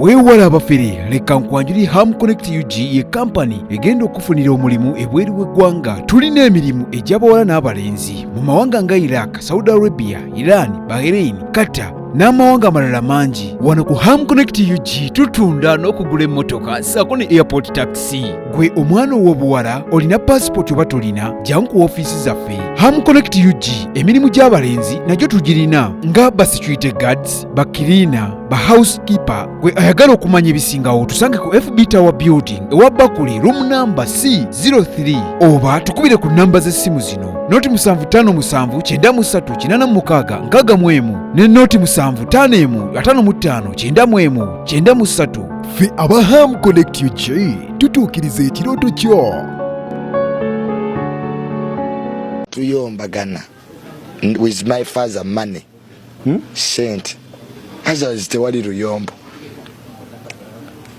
Weewala abafere leka nkwanjuli Ham Connect UG ye kampani egenda okufunira omulimu ebweru w'eggwanga. Tulina emirimu egy'abawala n'abalenzi mu mawanga nga Iraq, Saudi Arabia, Iran, Bahrain, Qatar n'amawanga amalala mangi. Wano ku Ham Connect UG tutunda n'okugula emmotoka ssaako ne airport taxi. Gwe omwana ow'obuwala olina passport oba tolina, jjangu ku ofiisi zaffe. Ham Connect UG emirimu gy'abalenzi nagyo tugirina nga ba security guards, ba cleaner, ba housekeeper. Gwe ayagala okumanya ebisingawo tusange ku FB Tower Building ewa Bakuli room number C03 oba tukubire ku namba z'essimu zino noti 75593686 ne noti 7551559193. Ffe aba Ham Connect UG tutuukiriza ekirooto kyo. Tuyombagana with my father money sent as tewali luyombo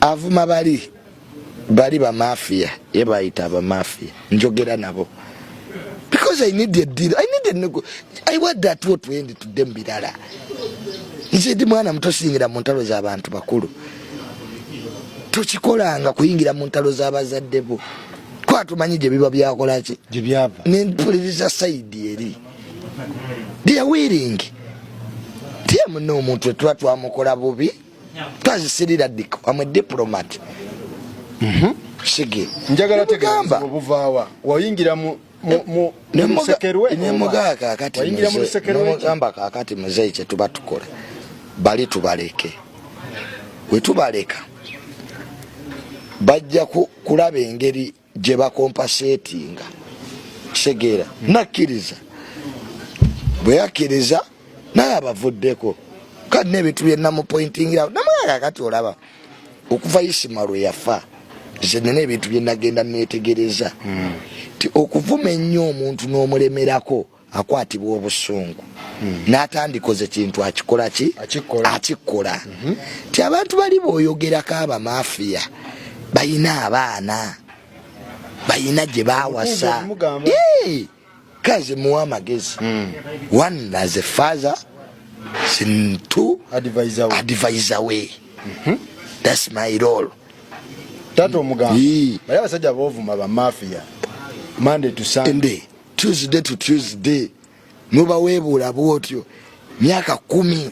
avuma bali ba mafia ye bayita ba mafia njogera nabo because I need a deal, I want that what we end to them bilala nze ndi mwana muto singira mu ntalo z'abantu bakulu tukikolanga kuyingira mu ntalo z'abazadde bo kwatumanyi gye biba byakola ki gye byava n'empuliriza side eri they are willing tiamu n'omuntu tuba twamukola bubi twazisirira diko amwe diplomat shige njagala tegeeza obuvaawa wayingira mu musekerwe nemugaka akati wayingira mu musekerwe nemugamba kakati muzeyi kye tuba tukola bali tubaleke we tubaleka bajja kulaba engeri gye bakompasetinga segera nakkiriza bwe yakkiriza naye abavuddeko kati n'ebintu bye namupointingira namugaka akati olaba okuva Isima lwe yafa nze nina ebintu bye nagenda neetegereza ti okuvuma ennyo omuntu n'omulemerako akwatibwa obusungu n'atandikoze kintu akikola ki akikola ti abantu bali booyogerako abamafiya bayina abaana bayina gye baawasa kaze muwa amagezi one as a father two advisor way that's my role tato omugamba bali abasajja boovuma ba mafia Monday to Sunday Tuesday to Tuesday nuba webuula bwotyo myaka 10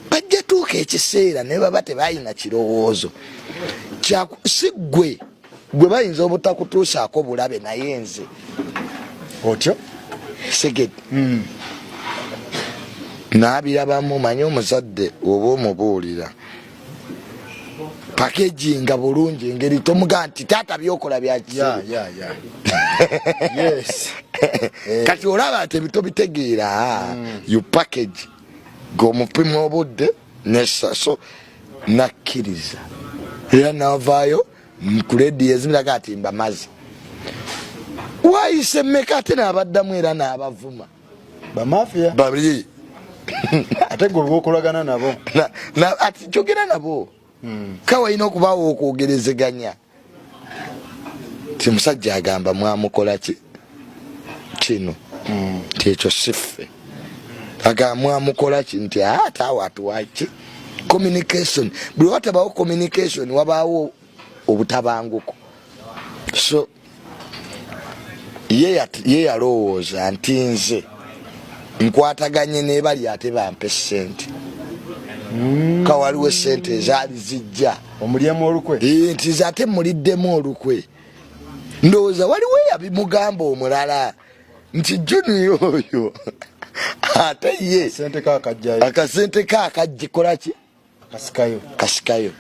bajja tuuka ekiseera ne baba tebayina kirowoozo sigwe gwe bayinza obutakutuusaako bulabe naye nze otyo seged naabirabamu manyi omuzadde oba omubuulira packaging bulungi engeri tomuga nti taata byokola byaki yes kati olaba ate bito bitegeera you package go mupima obudde nesaso nakkiriza era navaayo nkuledi ezimiraga ati mbamazi wayise mmeka ate n'abaddamu era n'abavuma bamafia babiri ate gwe olw'okolagana nabo ati jogera nabo kawalina okubaawo okwogerezeganya ti musajja agamba mwamukola ki kino ti ekyo siffe agamba mwamukola ki nti ate awo atuwaki communication buli watabawo communication wabaawo obutabanguko so ye yalowooza nti nze nkwataganye nebali ate bampe sente kawaliwo sente ezaali zijja omulyemu olukwe nti zate muliddemu olukwe ndowooza waliwo yabimugamba omulala nti junior oyo ate ye akasente kakajjikola ki kasikayo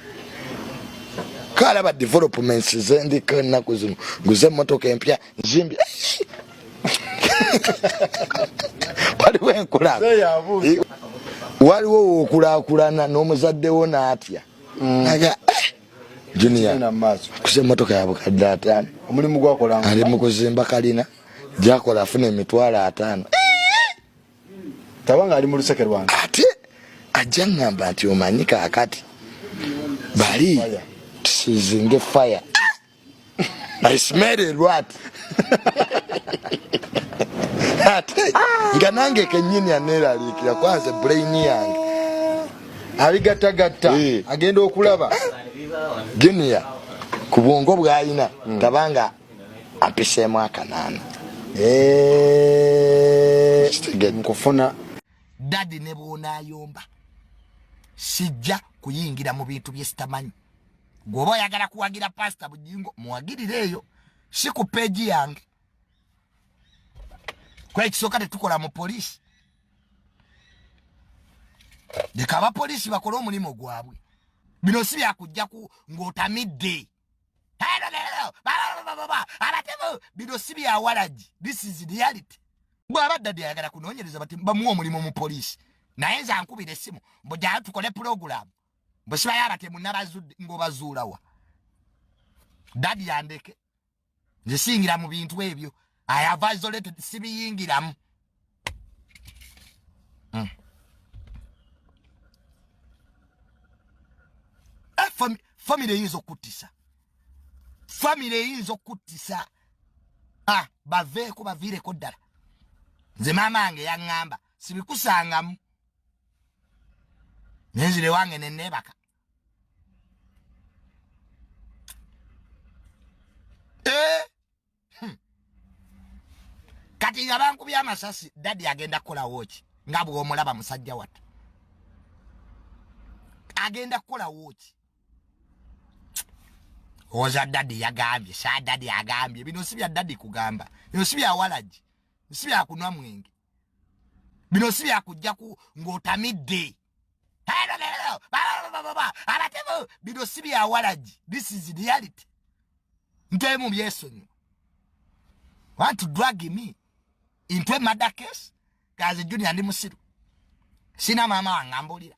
kalaba developments zendika ennaku zino nguze emmotoka empya nzimbi waliwo enkulaaku waliwo okulaakulana n'omuzaddewo n'atya naga junior kuze emmotoka ya bukadde 5 omulimu gwakolanga ali mu kuzimba kalina gyakola afuna emitwalo 5 tabanga ali mu luseke lwange ate ajja ngamba nti omanyi kaakati bali sizinge fire I smell it what ate nga nange kenyini aneraliikira kwanze brain yange abigattagatta agenda okulaba Junior ku bwongo bw'alina tabanga ampiseemu akanaana nkufuna dadi ne bw'onaayomba sijja kuyingira mu bintu bye sitamanyi. Gwoba oyagala kuwagira pasita Bugingo muwagirire eyo, si ku peegi yange. Kwa ekisooka tetukola mu poliisi. Leka abapoliisi bakole omulimu gwabwe. Bino si byakujja ng'otamidde. Abatemu bino si byawalagi. This is reality. Bw'aba dadi ayagala kunoonyereza bati bamuwa omulimu mu poliisi. Naye nze ankubira essimu mbujjayo tukole pulogulaamu. Bwe sibayo abatemu n'abazudde ng'obazuulawa. Dadi yandeke. Nze siyingira mu bintu ebyo. I have isolated sibiyingiramu. Family eyinza okuttisa. Family eyinza okuttisa. Baveeko baviireko ddala. Nze maama wange yaŋŋamba sibikusangamu. Nenzire wange nenneebaka. Kati nga bankubye amasasi dadi agenda kukola wooki nga bw'omulaba musajja wattu. Agenda kukola wooki. Oza dadi yagambye, saa dadi agambye. Bino si bya dadi kugamba. Bino si bya walagi. Si bya kunwa mwenge. Bino si bya kujja ng'otamidde. Abatemu bino si bya walagi. This is reality. Ntemu byesonyi. Want to drag me into a murder case? Kazi Junior ndi musiru. Sina mama wangambulira.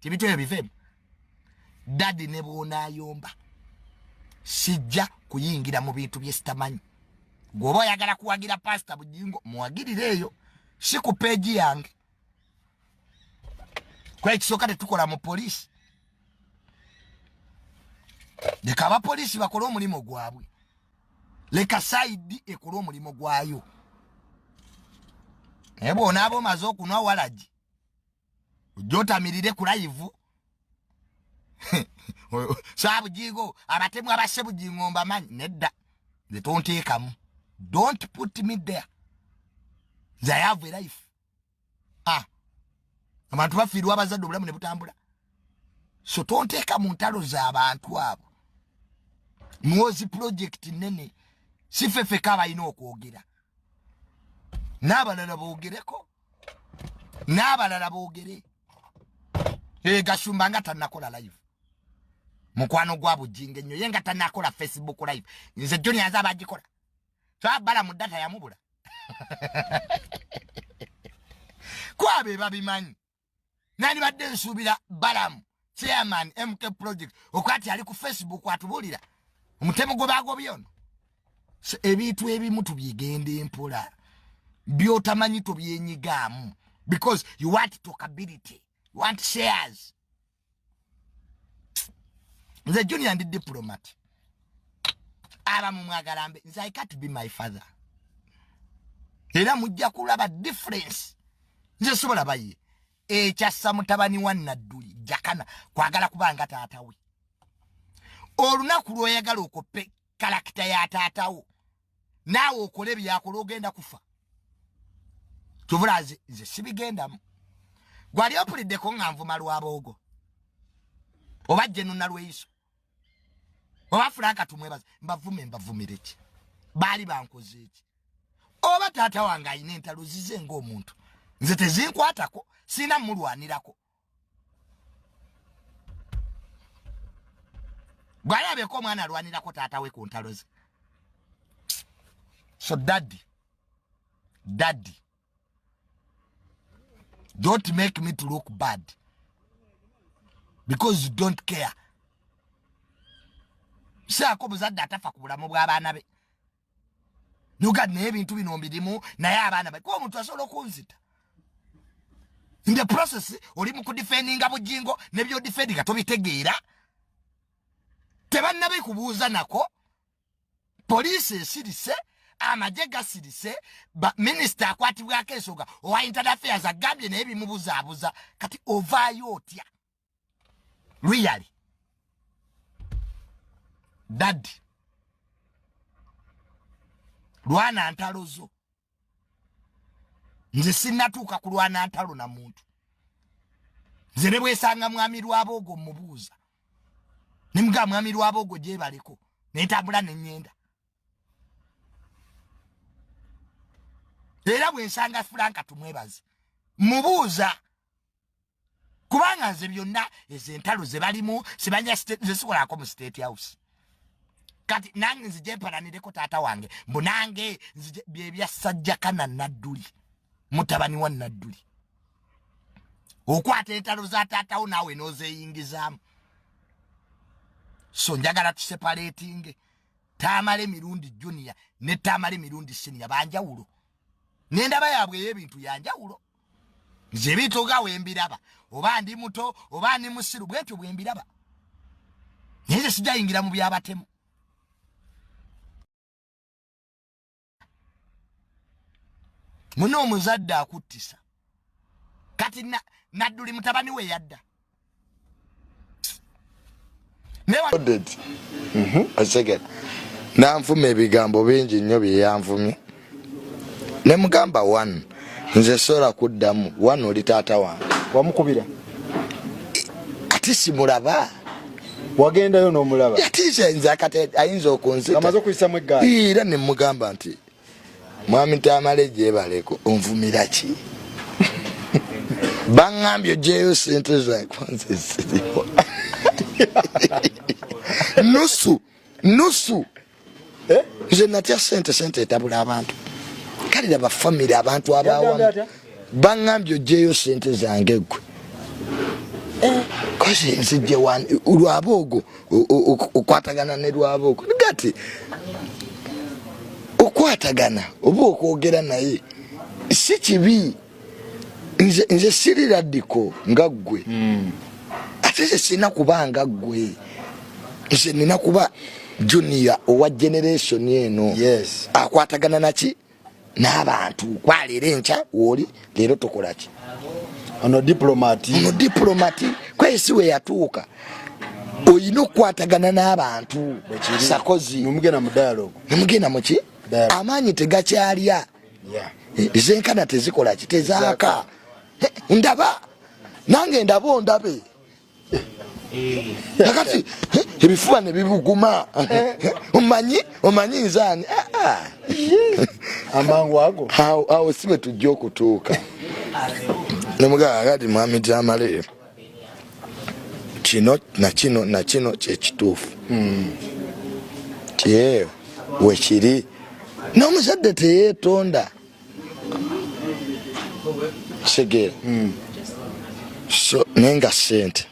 Tibitu ebivemu. Dadi ne bw'onaayomba sijja kuyingira mu bintu bye sitamanyi. Gwoba oyagala kuwagira pasita Bugingo muwagirire eyo, si ku peegi yange. Kwa ekisooka tetukola mu poliisi. Leka abapoliisi bakole omulimu gwabwe. Leka saidi ekole omulimu gwayo. Naye bw'onaaba omaze okunwa walagi ojja otamirire ku live. Saa Bugingo abatemu abasse Bugingo mbamanyi nedda. Nze tonteekamu. Don't put me there. Nze I have a life. Abantu bafiirwa abazadde obulamu ne butambula. So tonteeka mu ntalo z'abantu abo. Mwozi project nene. Si fefeka abalina okwogera. N'abalala boogereko. N'abalala boogere. Gashumba nga tannakola live. Mukwano gwa Bugingo ennyo ye nga tannakola Facebook live. Nze Junior aza abagikola. Twabala mu data yamubula. Kwabe babimanyi. Nani badde nsuubira Balamu chairman MK project okwati ali ku Facebook atubulira omutemu gwe bagobye ono. Ebintu ebimu tubigenda empola byotamanyi tubyenyigaamu because you want talkability, you want shares. Nze Junior ndi diplomat. Abamu mwagalambe nze I can't be my father. Era mujja kulaba difference. Nze sobola baye ekyassa mutabani wa Nadduli jakana kwagala kubanga taata we. Olunaku lw'oyagala okope kalakita ya taata wo naawe okole byakola ogenda kufa. Tubulaze nze sibigendamu. Gwali opuliddeko nga nvuma lwaboogo oba Jenuna Lweyiso oba Franka tumwebaze mbavumire ki baali bankoze eki oba taata wange ayina entalo zize ng'omuntu nze tezinkwatako sina mulwanirako. Gwalabeko omwana alwanirako taata we ku ntalo ze. So daddy don't make me to look bad because you don't care. Saako muzadde atafa ku bulamu bw'abaana be. Nuga n'ebintu bino mbirimu naye abaana be ko omuntu asobola okunzita. In the process oli mu kudefendinga Bugingo ne byo defendinga tobitegeera. Tebannabe kubuuza nako. Police esirise amagye gasirise minister akwatibwako ensonga owa internal affairs agambye naye bimubuzaabuza kati ovaayo otya. Really. Daddy. Lwana ntalo zo. Nze sinnatuuka kulwana ntalo na muntu. Nze ne bwesanga mwami Lwabogo mubuuza. Nimuga mwami Lwabogo gye baliko. Netambula nenyenda. Era bwensanga Franka tumwebaze. Mubuuza. Kubanga nze byonna ezentalo ze balimu sibanya zesikolako mu State House. Kati nange nzije mpalanireko taata wange mbunange nzije byebya sajja kana Nadduli mutabani wa Nadduli okwata entalo za taata wo nawe nozeyingizamu. So njagala tuseparating Tamale mirundi junior ne Tamale mirundi senior banjawulo nendaba yabwe y'ebintu yanjawulo. Nze bitoga wembiraba oba ndi muto oba ndi musiru bwetu bwembiraba. Nze sijayingira mu byabatemu. Muno omuzadde akuttisa. Kati Nadduli mutabani we yadda. Asege. Nanfume ebigambo bingi nnyo bye yanvumye. Ne mugamba one. Nze sola kuddamu one oli taata wange. Wamukubira. Ati simulaba. Wagendayo n'omulaba. Yatiise nze akate ayinza okunzita. Amaze okuyisamu eggaali. Era ne mugamba nti mwami Tamale gye baleko onvumira ki? Bangambye jeyo sente za kwanza ziriho. Nusu. Nze natya sente etabula abantu. Kalira ba family abantu abawamu. Bangambye jeyo sente zange gwe. Koze nzije wan Lwabogo okwatagana ne Lwabogo. Gati okwatagana oba okwogera naye si kibi. Nze siri radiko nga ggwe. Ate sina kubanga ggwe. Nze nina kuba junior owa generation eno. Yes. Akwatagana naki n'abantu kwalira encha woli lero tokola ki. Ono diplomati kwesiwe yatuuka oyina okukwatagana n'abantu sakozi numugenda mu dialogue. Nemugenda mu ki? Amaanyi tegakyalya. Zenkana tezikola ki tezaaka. Ndaba nange ndaba ondabe. Nakati ebifuba ne bibuguma. Omanyi nzani. Amangu ago. Awo sibe tujja okutuuka. Nemugaa kati mwami Tamale kino na kino kyekituufu. Kyeyo wekiri n'omuzadde teyeetonda. Segera. So nenga sente.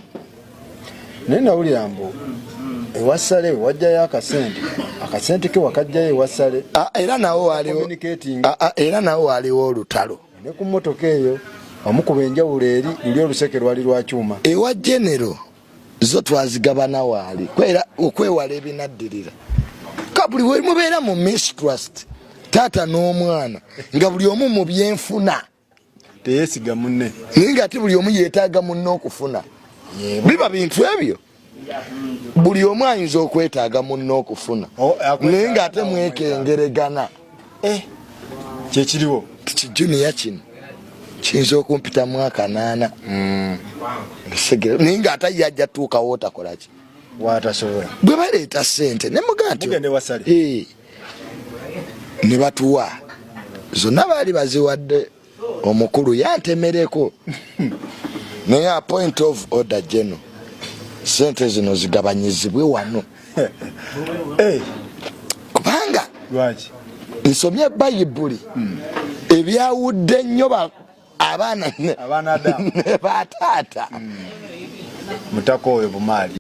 Nenda uli ambo. Ewasale wajjayo akasente ke wakajjayo ewasale. Era nawo waliwo. Era nawo waliwo olutalo. Ne ku motoka eyo omukuba enjawulo eri luli oluseke lwali lwa kyuma. Ewa genero zo twazigabana wali. Kwera okwewala ebinaddirira. Kabuli we mubeera mu mistrust. Taata n'omwana nga buli omu mu byenfuna. Teyesiga munne. Ninga ati buli omu yeetaaga munne okufuna. Biba bintu ebyo. Buli omu ayinza okwetaaga munne okufuna. Ninga ate mwekengeregana. Kyekiriwo. Kijuniya kino kiyinza okumpita mwaka 8. Ninga ate yajja tuuka wootakola ki? Watasobola. Bwe baleeta sente ne muganti. Mugende wasale. Ne batuwa. Zonna baali baziwadde. Omukulu yantemereko. Naye a point of order general. Sente zino zigabanyizibwe wano. Kubanga lwaki nsomye Bayibuli ebyawudde nnyo abaana Adamu ne bataata mutako oyo bumaali.